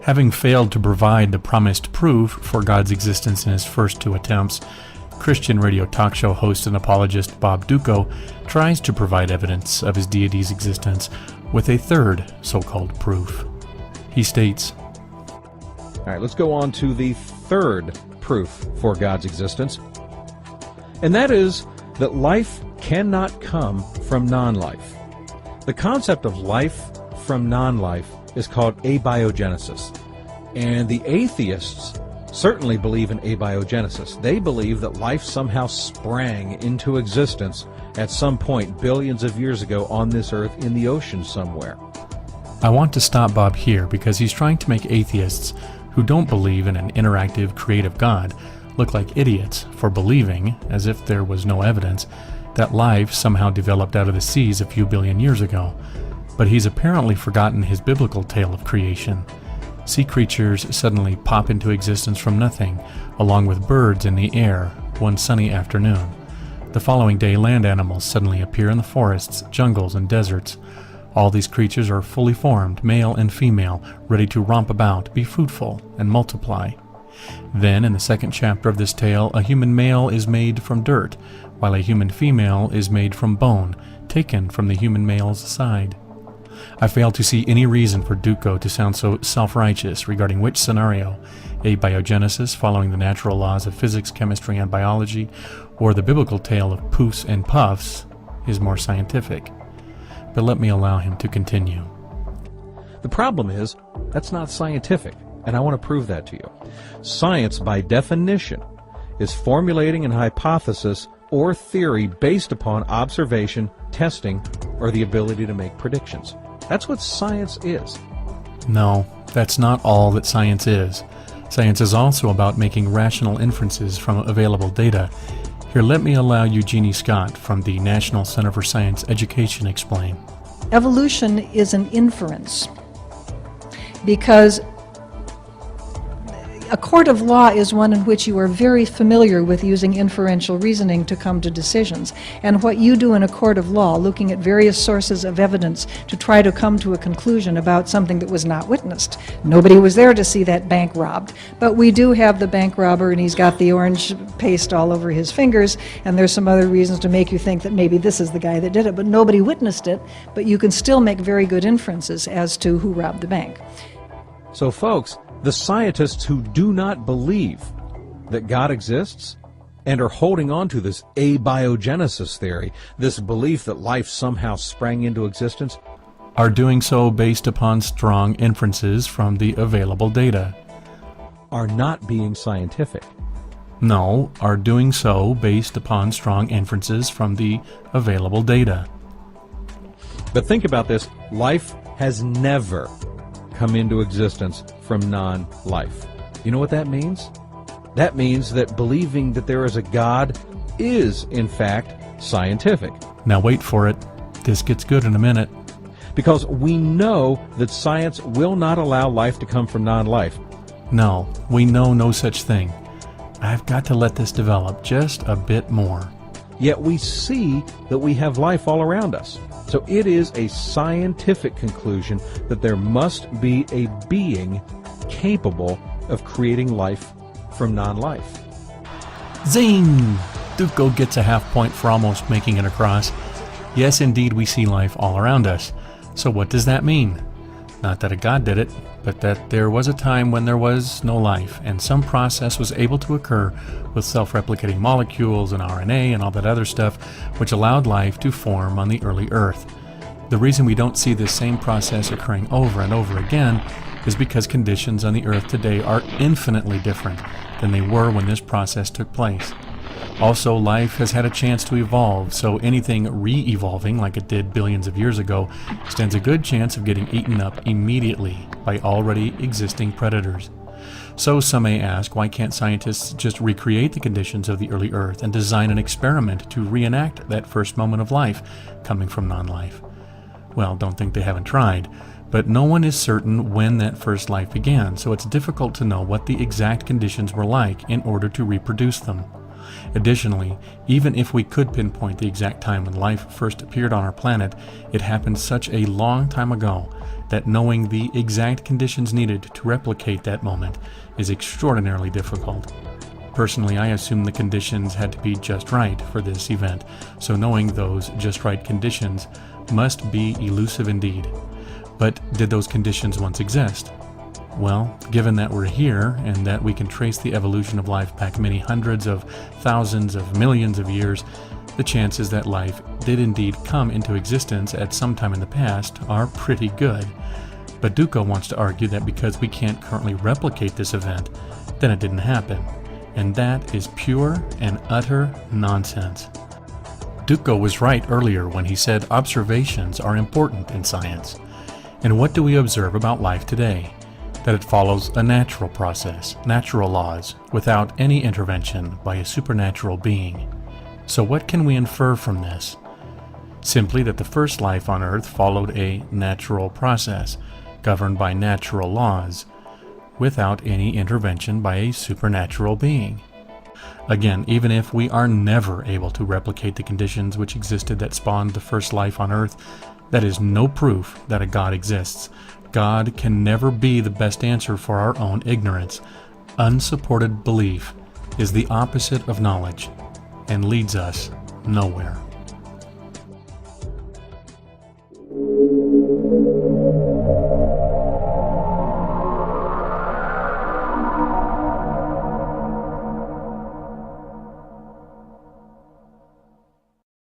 Having failed to provide the promised proof for God's existence in his first two attempts, Christian radio talk show host and apologist Bob Duco tries to provide evidence of his deity's existence with a third so-called proof. He states, all right, let's go on to the third proof for God's existence, and that is that life cannot come from non-life. The concept of life from non-life is called abiogenesis, and the atheists certainly believe in abiogenesis. They believe that life somehow sprang into existence at some point billions of years ago on this earth in the ocean somewhere. I want to stop Bob here because he's trying to make atheists who don't believe in an interactive, creative God look like idiots for believing, as if there was no evidence, that life somehow developed out of the seas a few billion years ago. But he's apparently forgotten his biblical tale of creation. Sea creatures suddenly pop into existence from nothing, along with birds in the air, one sunny afternoon. The following day, land animals suddenly appear in the forests, jungles, and deserts. All these creatures are fully formed, male and female, ready to romp about, be fruitful, and multiply. Then, in the second chapter of this tale, a human male is made from dirt, while a human female is made from bone, taken from the human male's side. I fail to see any reason for Duco to sound so self-righteous regarding which scenario, abiogenesis following the natural laws of physics, chemistry, and biology, or the biblical tale of poofs and puffs, is more scientific. But let me allow him to continue. The problem is, that's not scientific, and I want to prove that to you. Science, by definition, is formulating an hypothesis or theory based upon observation, testing, or the ability to make predictions. That's what science is. No, that's not all that science is. Science is also about making rational inferences from available data. Here, let me allow Eugenie Scott from the National Center for Science Education explain. Evolution is an inference because a court of law is one in which you are very familiar with using inferential reasoning to come to decisions. And what you do in a court of law, looking at various sources of evidence to try to come to a conclusion about something that was not witnessed. Nobody was there to see that bank robbed, but we do have the bank robber and he's got the orange paste all over his fingers, and there's some other reasons to make you think that maybe this is the guy that did it, but nobody witnessed it, but you can still make very good inferences as to who robbed the bank. So folks, the scientists who do not believe that God exists and are holding on to this abiogenesis theory, this belief that life somehow sprang into existence, are doing so based upon strong inferences from the available data. are not being scientific. No, are doing so based upon strong inferences from the available data. But think about this. Life has never come into existence from non-life. You know what that means? That means that believing that there is a God is, in fact, scientific. Now wait for it. This gets good in a minute. Because we know that science will not allow life to come from non-life. No, we know no such thing. I've got to let this develop just a bit more. Yet we see that we have life all around us. So it is a scientific conclusion that there must be a being capable of creating life from non-life. Zing! Duco gets a half point for almost making it across. Yes, indeed, we see life all around us. So what does that mean? Not that a God did it, but that there was a time when there was no life, and some process was able to occur with self-replicating molecules and RNA and all that other stuff, which allowed life to form on the early Earth. The reason we don't see this same process occurring over and over again is because conditions on the Earth today are infinitely different than they were when this process took place. Also, life has had a chance to evolve, so anything re-evolving like it did billions of years ago stands a good chance of getting eaten up immediately by already existing predators. So some may ask, why can't scientists just recreate the conditions of the early Earth and design an experiment to reenact that first moment of life coming from non-life? Well, don't think they haven't tried, but no one is certain when that first life began, so it's difficult to know what the exact conditions were like in order to reproduce them. Additionally, even if we could pinpoint the exact time when life first appeared on our planet, it happened such a long time ago that knowing the exact conditions needed to replicate that moment is extraordinarily difficult. Personally, I assume the conditions had to be just right for this event, so knowing those just right conditions must be elusive indeed. But did those conditions once exist? Well, given that we're here and that we can trace the evolution of life back many hundreds of thousands of millions of years, the chances that life did indeed come into existence at some time in the past are pretty good. But Duco wants to argue that because we can't currently replicate this event, then it didn't happen. And that is pure and utter nonsense. Duco was right earlier when he said observations are important in science. And what do we observe about life today? That it follows a natural process, natural laws, without any intervention by a supernatural being. So what can we infer from this? Simply that the first life on Earth followed a natural process, governed by natural laws, without any intervention by a supernatural being. Again, even if we are never able to replicate the conditions which existed that spawned the first life on Earth, that is no proof that a God exists. God can never be the best answer for our own ignorance. Unsupported belief is the opposite of knowledge and leads us nowhere.